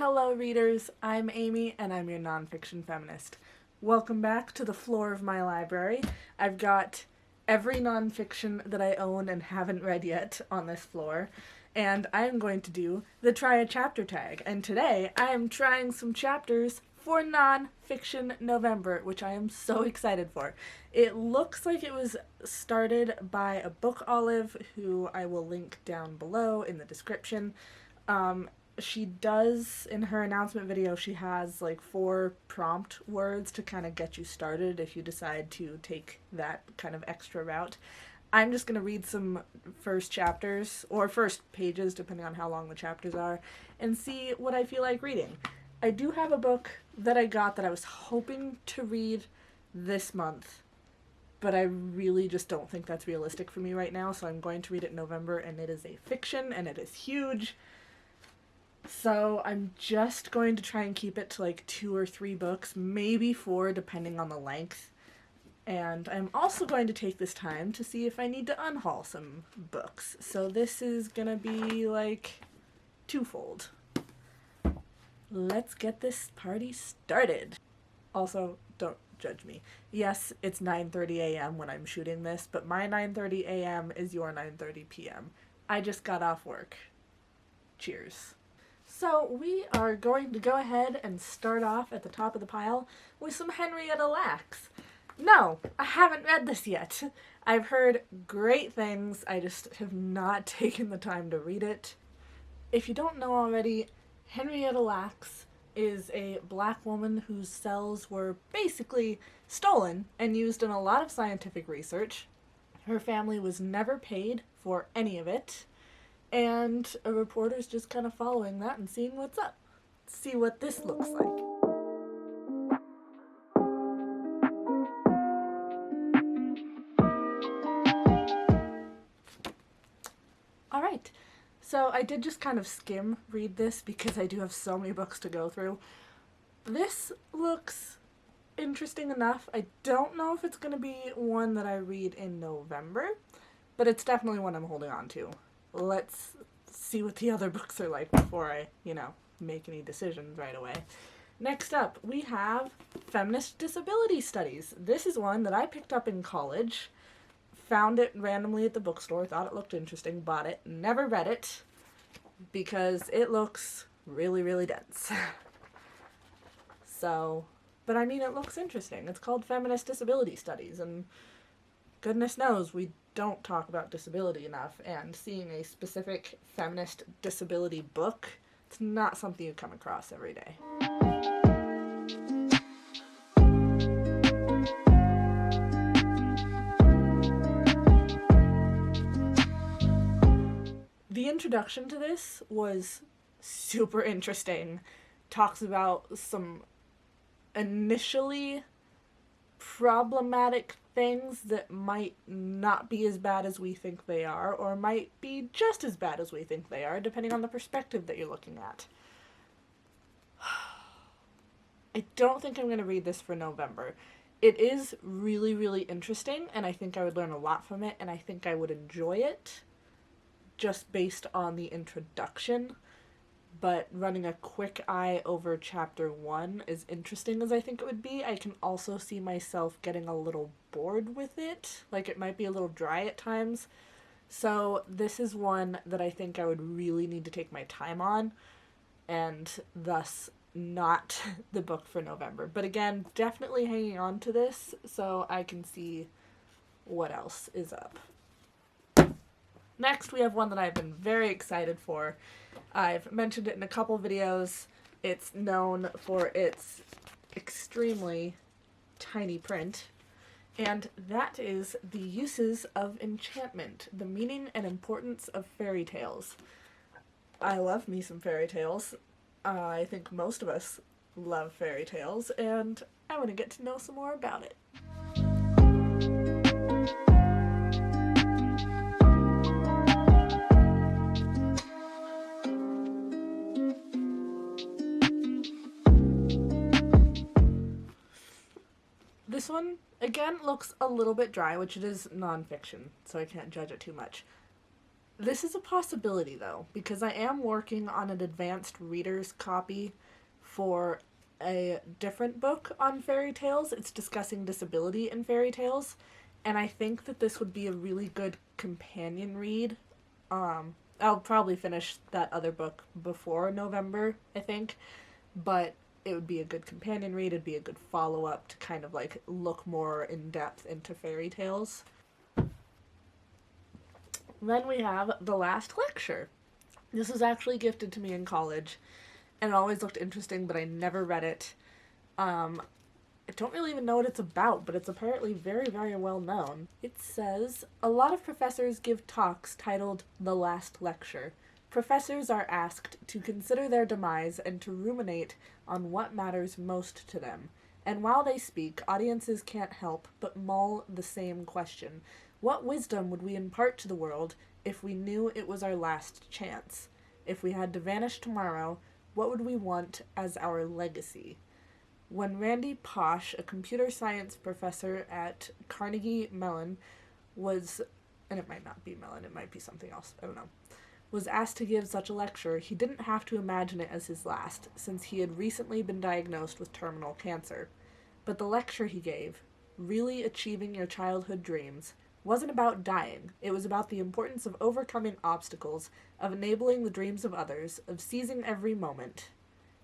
Hello readers, I'm Amy and I'm your nonfiction feminist. Welcome back to the floor of my library. I've got every nonfiction that I own and haven't read yet on this floor, and I'm going to do the Try a Chapter tag. And today I am trying some chapters for Nonfiction November, which I am so excited for. It looks like it was started by a book olive who I will link down below in the description. She does, in her announcement video, she has like 4 prompt words to kind of get you started if you decide to take that kind of extra route. I'm just going to read some first chapters, or first pages, depending on how long the chapters are, and see what I feel like reading. I do have a book that I got that I was hoping to read this month, but I really just don't think that's realistic for me right now, so I'm going to read it in November, and it is a fiction, and it is huge. So I'm just going to try and keep it to like 2 or 3 books, maybe 4 depending on the length. And I'm also going to take this time to see if I need to unhaul some books. So this is gonna be like twofold. Let's get this party started. Also, don't judge me. Yes, it's 9:30 a.m. when I'm shooting this, but my 9:30 a.m. is your 9:30 p.m. I just got off work. Cheers. So we are going to go ahead and start off at the top of the pile with some Henrietta Lacks. No, I haven't read this yet. I've heard great things, I just have not taken the time to read it. If you don't know already, Henrietta Lacks is a black woman whose cells were basically stolen and used in a lot of scientific research. Her family was never paid for any of it. And a reporter's just kind of following that and seeing what's up. See what this looks like. Alright, so I did just kind of skim read this because I do have so many books to go through. This looks interesting enough. I don't know if it's going to be one that I read in November, but it's definitely one I'm holding on to. Let's see what the other books are like before I, make any decisions right away. Next up, we have Feminist Disability Studies. This is one that I picked up in college, found it randomly at the bookstore, thought it looked interesting, bought it, never read it, because it looks really, really dense. But I mean, it looks interesting. It's called Feminist Disability Studies, and goodness knows we don't talk about disability enough, and seeing a specific feminist disability book, it's not something you come across every day. The introduction to this was super interesting. Talks about some initially problematic things that might not be as bad as we think they are, or might be just as bad as we think they are, depending on the perspective that you're looking at. I don't think I'm going to read this for November. It is really, really interesting, and I think I would learn a lot from it, and I think I would enjoy it, just based on the introduction. But running a quick eye over chapter 1, as interesting as I think it would be, I can also see myself getting a little bored with it. Like, it might be a little dry at times. So this is one that I think I would really need to take my time on, and thus not the book for November. But again, definitely hanging on to this so I can see what else is up. Next, we have one that I've been very excited for. I've mentioned it in a couple videos. It's known for its extremely tiny print, and that is The Uses of Enchantment, the Meaning and Importance of Fairy Tales. I love me some fairy tales. I think most of us love fairy tales, and I want to get to know some more about it. This one, again, looks a little bit dry, which it is nonfiction, so I can't judge it too much. This is a possibility, though, because I am working on an advanced reader's copy for a different book on fairy tales. It's discussing disability in fairy tales, and I think that this would be a really good companion read. I'll probably finish that other book before November, I think, but it would be a good companion read. It'd be a good follow-up to kind of like look more in depth into fairy tales. Then we have The Last Lecture. This was actually gifted to me in college, and it always looked interesting, but I never read it. I don't really even know what it's about, but it's apparently very, very well known. It says, a lot of professors give talks titled The Last Lecture. Professors are asked to consider their demise and to ruminate on what matters most to them. And while they speak, audiences can't help but mull the same question. What wisdom would we impart to the world if we knew it was our last chance? If we had to vanish tomorrow, what would we want as our legacy? When Randy Posh, a computer science professor at Carnegie Mellon, was, and it might not be Mellon, it might be something else, I don't know, was asked to give such a lecture, he didn't have to imagine it as his last, since he had recently been diagnosed with terminal cancer. But the lecture he gave, Really Achieving Your Childhood Dreams, wasn't about dying. It was about the importance of overcoming obstacles, of enabling the dreams of others, of seizing every moment.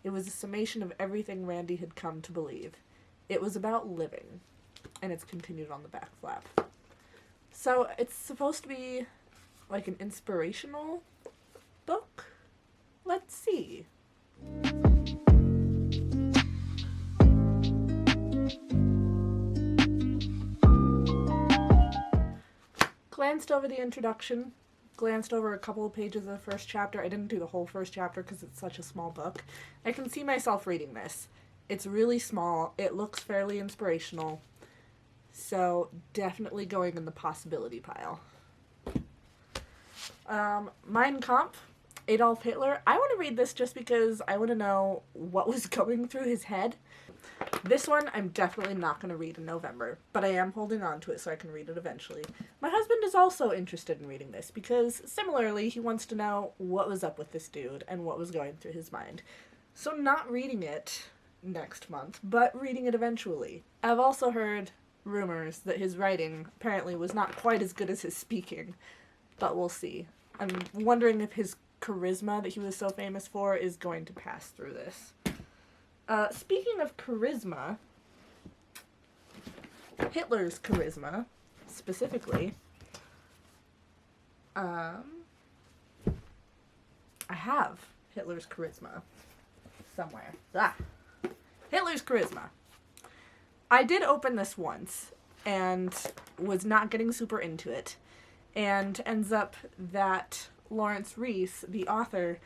It was a summation of everything Randy had come to believe. It was about living. And it's continued on the back flap. So it's supposed to be like an inspirational book? Let's see. Glanced over the introduction, glanced over a couple of pages of the first chapter. I didn't do the whole first chapter because it's such a small book. I can see myself reading this. It's really small. It looks fairly inspirational. So definitely going in the possibility pile. Mein Kampf, Adolf Hitler. I want to read this just because I want to know what was going through his head. This one I'm definitely not going to read in November, but I am holding on to it so I can read it eventually. My husband is also interested in reading this because, similarly, he wants to know what was up with this dude and what was going through his mind. So not reading it next month, but reading it eventually. I've also heard rumors that his writing apparently was not quite as good as his speaking, but we'll see. I'm wondering if his charisma that he was so famous for is going to pass through this. Speaking of charisma, Hitler's charisma, specifically, I have Hitler's charisma somewhere. Hitler's charisma. I did open this once and was not getting super into it, and ends up that Lawrence Rees, the author,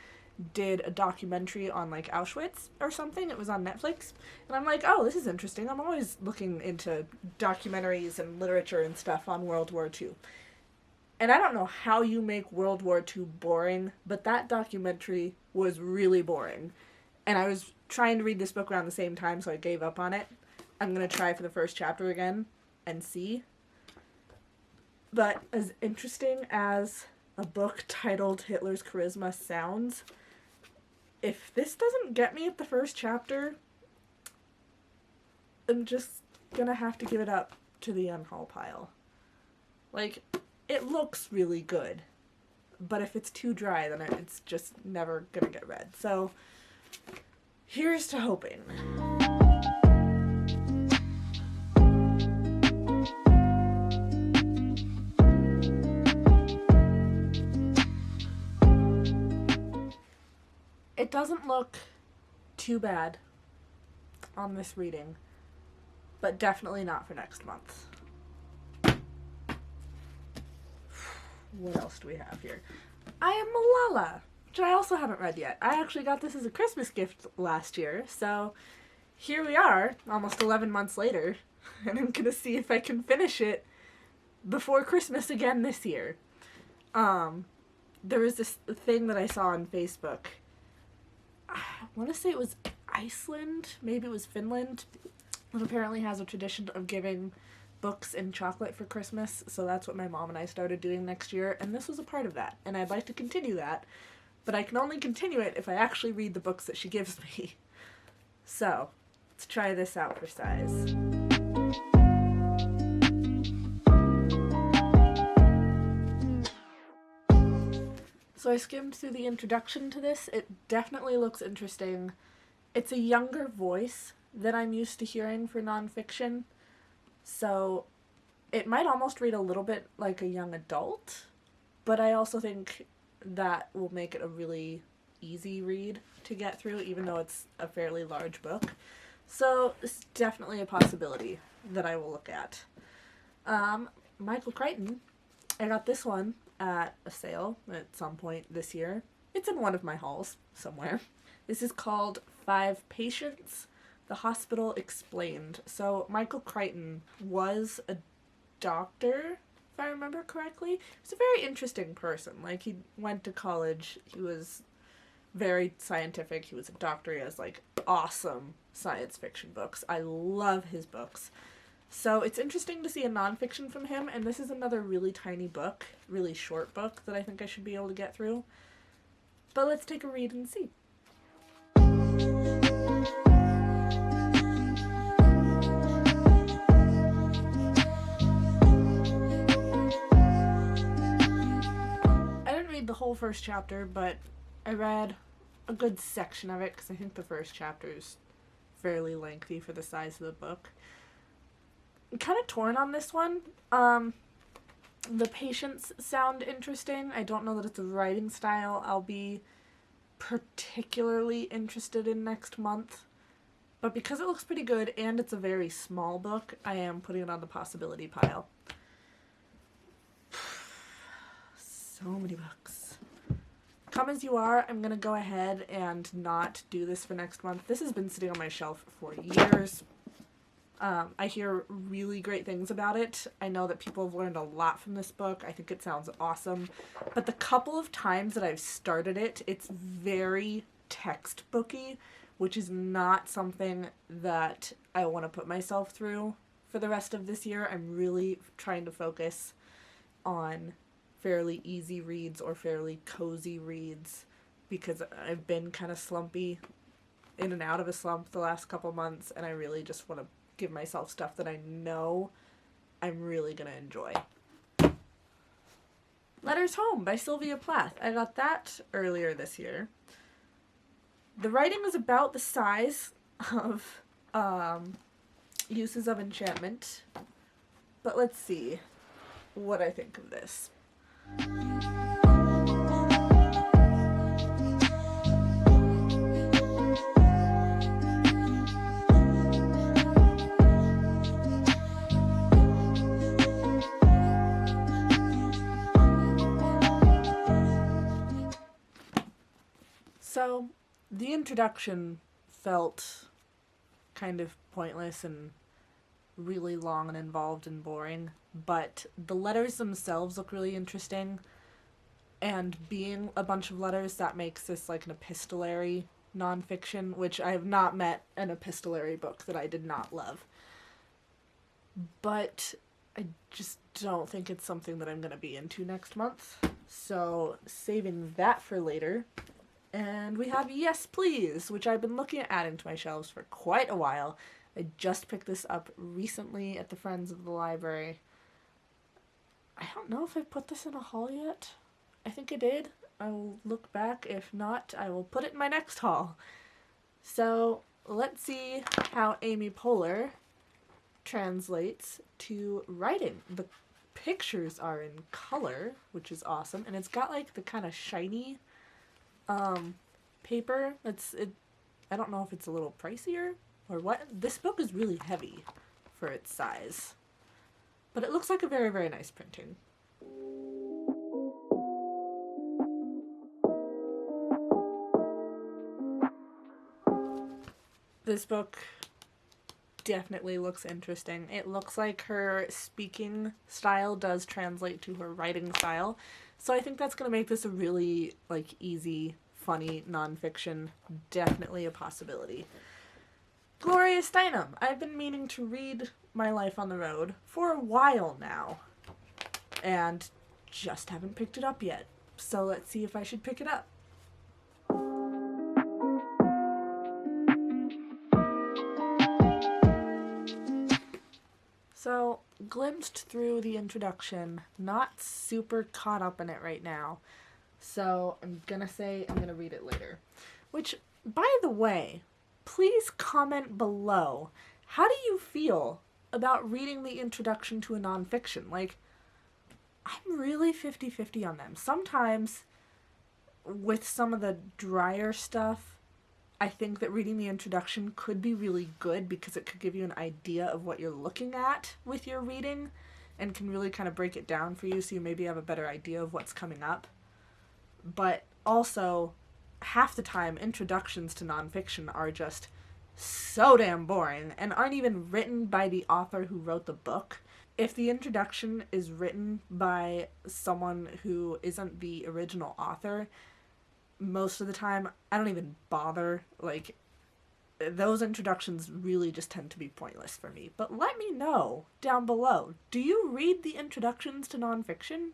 did a documentary on like Auschwitz or something. It was on Netflix, and I'm like, oh, this is interesting. I'm always looking into documentaries and literature and stuff on World War II. And I don't know how you make World War II boring, but that documentary was really boring. And I was trying to read this book around the same time, so I gave up on it. I'm going to try for the first chapter again and see. But as interesting as a book titled Hitler's Charisma sounds, if this doesn't get me at the first chapter, I'm just gonna have to give it up to the unhaul pile. Like, it looks really good, but if it's too dry, then it's just never gonna get read. So, here's to hoping. It doesn't look too bad on this reading, but definitely not for next month. What else do we have here? I Am Malala, which I also haven't read yet. I actually got this as a Christmas gift last year, so here we are, almost 11 months later, and I'm gonna see if I can finish it before Christmas again this year. There was this thing that I saw on Facebook. I want to say it was Iceland, maybe it was Finland, that apparently has a tradition of giving books and chocolate for Christmas, so that's what my mom and I started doing next year, and this was a part of that, and I'd like to continue that, but I can only continue it if I actually read the books that she gives me. So, let's try this out for size. So I skimmed through the introduction to this. It definitely looks interesting. It's a younger voice than I'm used to hearing for nonfiction, so it might almost read a little bit like a young adult, but I also think that will make it a really easy read to get through, even though it's a fairly large book. So it's definitely a possibility that I will look at. Michael Crichton, I got this one at a sale at some point this year. It's in one of my hauls somewhere. This is called 5 Patients, The Hospital Explained. So Michael Crichton was a doctor, if I remember correctly. He's a very interesting person. Like, he went to college, he was very scientific, he was a doctor, he has like awesome science fiction books. I love his books. So it's interesting to see a nonfiction from him, and this is another really tiny book, really short book that I think I should be able to get through. But let's take a read and see. I didn't read the whole first chapter, but I read a good section of it because I think the first chapter is fairly lengthy for the size of the book. I'm kind of torn on this one. The patients sound interesting. I don't know that it's a writing style I'll be particularly interested in next month, but because it looks pretty good and it's a very small book, I am putting it on the possibility pile. So many books. Come As You Are, I'm gonna go ahead and not do this for next month. This has been sitting on my shelf for years. I hear really great things about it. I know that people have learned a lot from this book. I think it sounds awesome. But the couple of times that I've started it, it's very textbooky, which is not something that I want to put myself through for the rest of this year. I'm really trying to focus on fairly easy reads or fairly cozy reads because I've been kind of slumpy, in and out of a slump the last couple months, and I really just want to give myself stuff that I know I'm really gonna enjoy. Letters Home by Sylvia Plath. I got that earlier this year. The writing is about the size of Uses of Enchantment, but let's see what I think of this. So, the introduction felt kind of pointless and really long and involved and boring, but the letters themselves look really interesting, and being a bunch of letters, that makes this like an epistolary nonfiction, which I have not met an epistolary book that I did not love. But I just don't think it's something that I'm going to be into next month, so saving that for later. And we have Yes Please, which I've been looking at adding to my shelves for quite a while. I just picked this up recently at the Friends of the Library. I don't know if I put this in a haul yet. I think I did. I will look back. If not, I will put it in my next haul. So let's see how Amy Poehler translates to writing. The pictures are in color, which is awesome, and it's got like the kind of shiny paper. I don't know if it's a little pricier or what. This book is really heavy for its size, but it looks like a very, very nice printing. This book definitely looks interesting. It looks like her speaking style does translate to her writing style, so I think that's going to make this a really like easy, funny nonfiction. Definitely a possibility. Gloria Steinem. I've been meaning to read My Life on the Road for a while now, and just haven't picked it up yet. So let's see if I should pick it up. So, glimpsed through the introduction, not super caught up in it right now. So, I'm gonna say I'm gonna read it later. Which, by the way, please comment below. How do you feel about reading the introduction to a nonfiction? Like, I'm really 50-50 on them. Sometimes, with some of the drier stuff, I think that reading the introduction could be really good because it could give you an idea of what you're looking at with your reading and can really kind of break it down for you so you maybe have a better idea of what's coming up. But also, half the time, introductions to nonfiction are just so damn boring and aren't even written by the author who wrote the book. If the introduction is written by someone who isn't the original author, most of the time, I don't even bother. Like, those introductions really just tend to be pointless for me. But let me know down below. Do you read the introductions to nonfiction?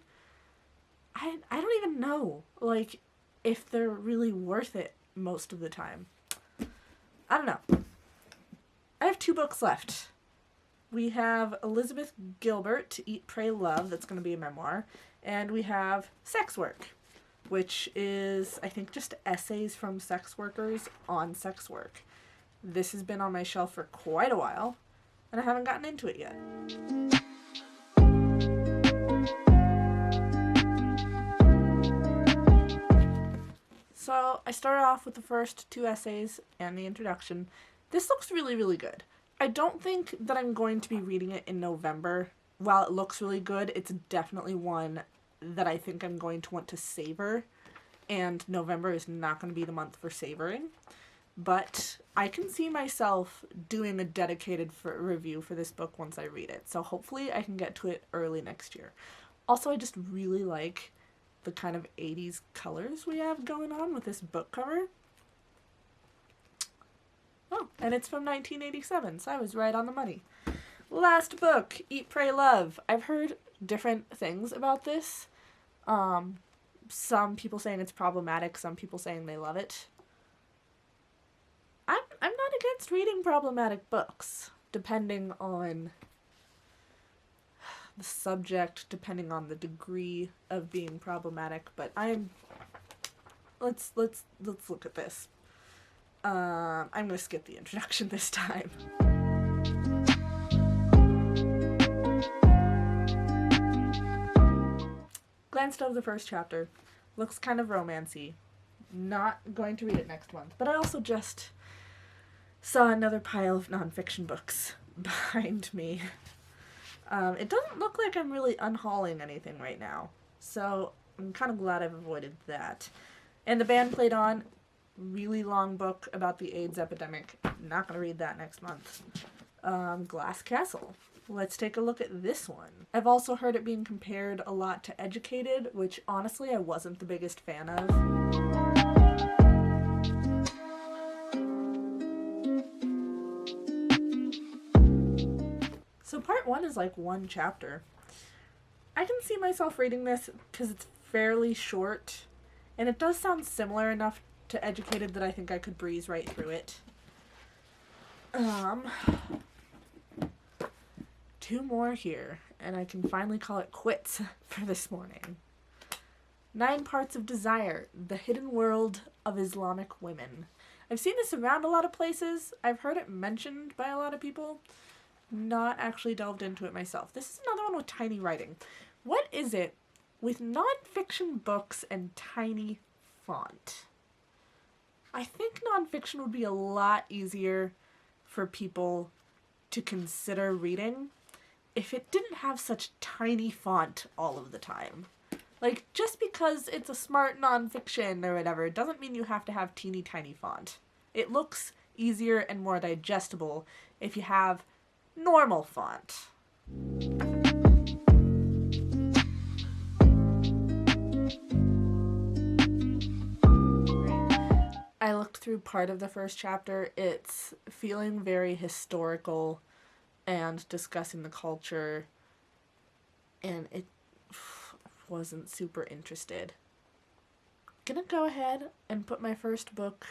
I don't even know, like, if they're really worth it most of the time. I don't know. I have 2 books left. We have Elizabeth Gilbert, Eat, Pray, Love, that's going to be a memoir. And we have Sex Work, which is, I think, just essays from sex workers on sex work. This has been on my shelf for quite a while, and I haven't gotten into it yet. So, I started off with the first 2 essays and the introduction. This looks really, really good. I don't think that I'm going to be reading it in November. While it looks really good, it's definitely one that I think I'm going to want to savor, and November is not going to be the month for savoring, but I can see myself doing a dedicated review for this book once I read it, so hopefully I can get to it early next year. Also, I just really like the kind of 80s colors we have going on with this book cover. Oh, and it's from 1987, so I was right on the money. Last book, Eat, Pray, Love. I've heard different things about this. Some people saying it's problematic, some people saying they love it. I'm not against reading problematic books, depending on the subject, depending on the degree of being problematic, but let's look at this. I'm gonna skip the introduction this time. Glanced over the first chapter. Looks kind of romancy. Not going to read it next month. But I also just saw another pile of nonfiction books behind me. It doesn't look like I'm really unhauling anything right now. So I'm kind of glad I've avoided that. And The Band Played On. Really long book about the AIDS epidemic. Not going to read that next month. Glass Castle. Let's take a look at this one. I've also heard it being compared a lot to Educated, which honestly I wasn't the biggest fan of. So part 1 is like 1 chapter. I can see myself reading this because it's fairly short, and it does sound similar enough to Educated that I think I could breeze right through it. 2 more here, and I can finally call it quits for this morning. 9 Parts of Desire, The Hidden World of Islamic Women. I've seen this around a lot of places. I've heard it mentioned by a lot of people. Not actually delved into it myself. This is another one with tiny writing. What is it with nonfiction books and tiny font? I think nonfiction would be a lot easier for people to consider reading if it didn't have such tiny font all of the time. Like, just because it's a smart nonfiction or whatever, doesn't mean you have to have teeny tiny font. It looks easier and more digestible if you have normal font. I looked through part of the first chapter. It's feeling very historical and discussing the culture, and it wasn't super interested. Gonna go ahead and put my first book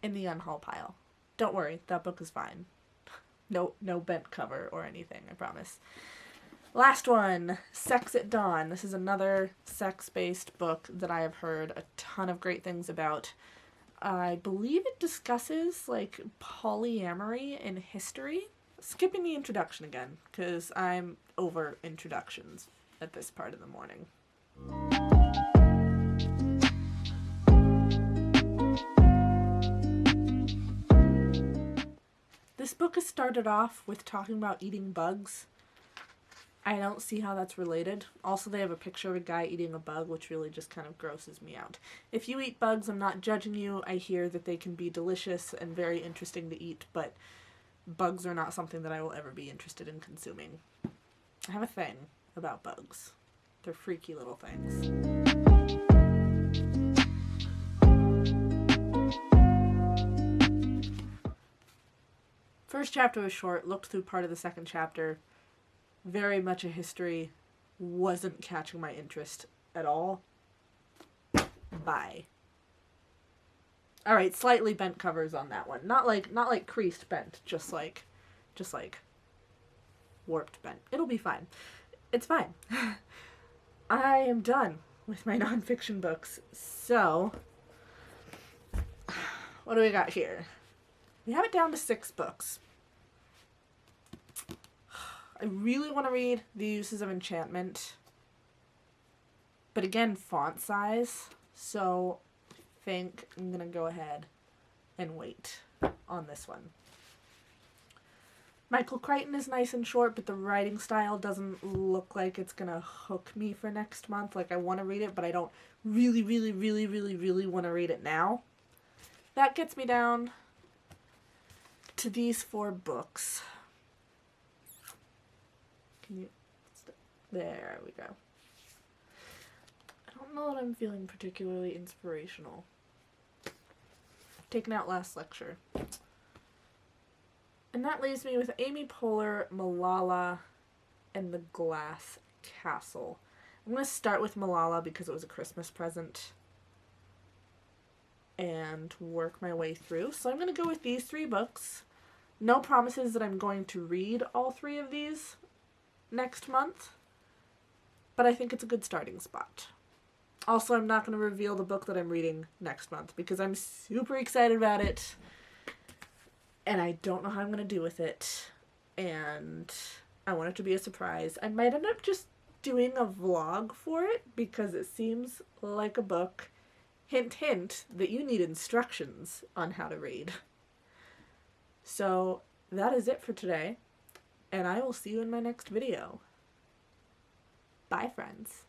in the unhaul pile. Don't worry, that book is fine. No bent cover or anything, I promise. Last one, Sex at Dawn. This is another sex-based book that I have heard a ton of great things about. I believe it discusses, like, polyamory in history. Skipping the introduction again, because I'm over introductions at this part of the morning. This book has started off with talking about eating bugs. I don't see how that's related. Also, they have a picture of a guy eating a bug, which really just kind of grosses me out. If you eat bugs, I'm not judging you. I hear that they can be delicious and very interesting to eat, but bugs are not something that I will ever be interested in consuming. I have a thing about bugs. They're freaky little things. First chapter was short, looked through part of the second chapter. Very much a history, wasn't catching my interest at all. Bye. Alright, slightly bent covers on that one. Not like creased bent, just like warped bent. It'll be fine. It's fine. I am done with my nonfiction books. So, what do we got here? We have it down to 6 books. I really want to read The Uses of Enchantment. But again, font size. So I think I'm going to go ahead and wait on this one. Michael Crichton is nice and short, but the writing style doesn't look like it's going to hook me for next month. Like, I want to read it, but I don't really want to read it now. That gets me down to these 4 books. There we go. I don't know that I'm feeling particularly inspirational. Taken out last lecture. And that leaves me with Amy Poehler, Malala, and The Glass Castle. I'm going to start with Malala because it was a Christmas present and work my way through. So I'm going to go with these 3 books. No promises that I'm going to read all 3 of these next month, but I think it's a good starting spot. Also, I'm not going to reveal the book that I'm reading next month because I'm super excited about it and I don't know how I'm going to do with it, and I want it to be a surprise. I might end up just doing a vlog for it because it seems like a book, hint hint, that you need instructions on how to read. So that is it for today, and I will see you in my next video. Bye, friends.